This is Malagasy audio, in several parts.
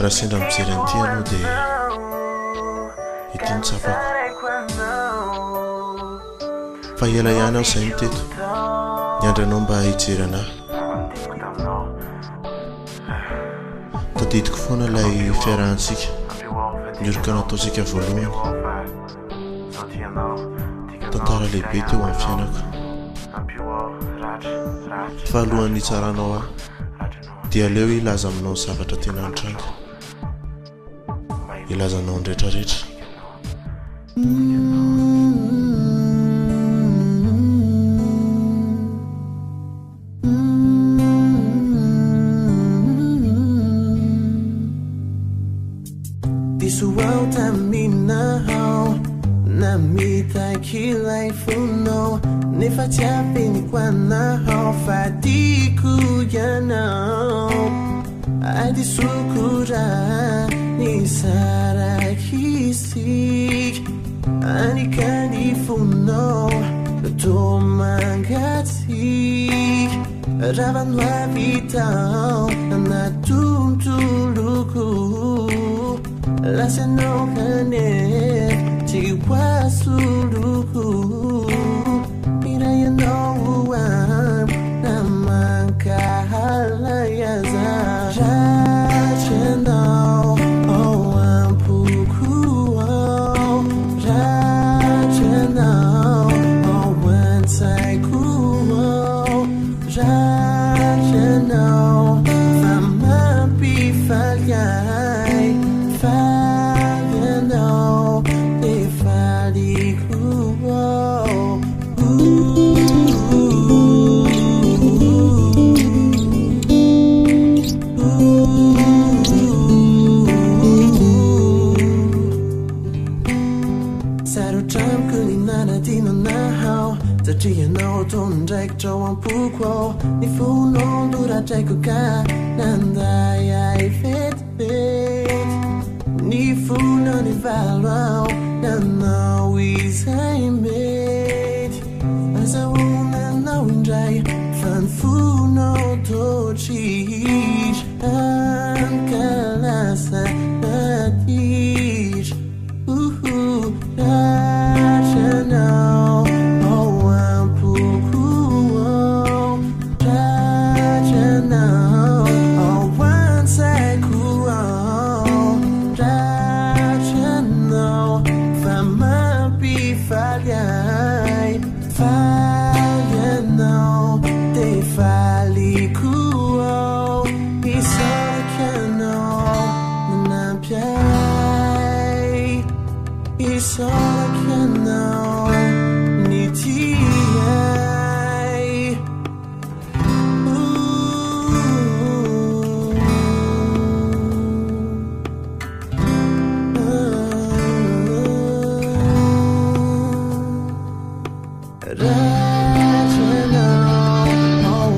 raha sendra mijery an'ity ianao dia ity ny tsapako fa ela ihany aho izay miteto niandranao mba hijery anahy tadidiko foana ilay fiarahantsika nioroka nataontsika voalohany tantara lehibe teo amin'ny fiainako fa alohan'ny hitsaranao aho dia leo ilaza aminao ny zavatra tena nitranga ilazanao ny rehetrarehetra diso ao taminao namitakilay fonao nefa tsy ampeniko anao fa tiako ianao adisokora ny sarakisik anikany fonao to mangatsik ravanoavitao anatontoloko lasanao kanet tsy wasuluku irayanao am namankahalayasa rachenao ao ampukuao rachenao ao antsaikuao rachenao famapifaliai falianao efalikuao sarotramiko ny nanadinanao satria anao tondraikitrao ampokoao ny fonao doratraiko ka nanday ai vetivety ny fonao ny valoao nanao izay mety azaonanao indray fa ny fonao totrisy ankalasa natira rachanao ao ampukuao rachanao ao antsaikuao rachanao famapifaliai falianao te falikuao isarakianao nanampiai isarakianao nitiai rachanao ao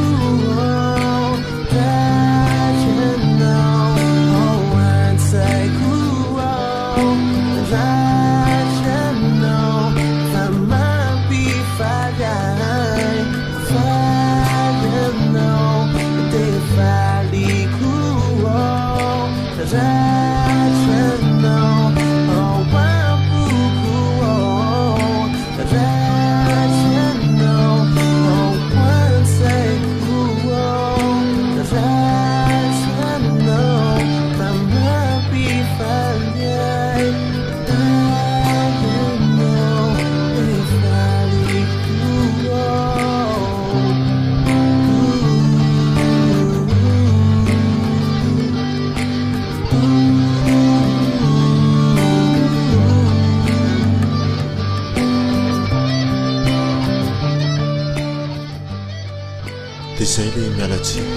ampukuao rachanao ao antsaikuao rachanao famapifaliai falianao te falikuao rachanao ao ampukuao rachanao ao antsaikuao rachanao famapifaliai falianao te falikuao dia izay le mialatsiny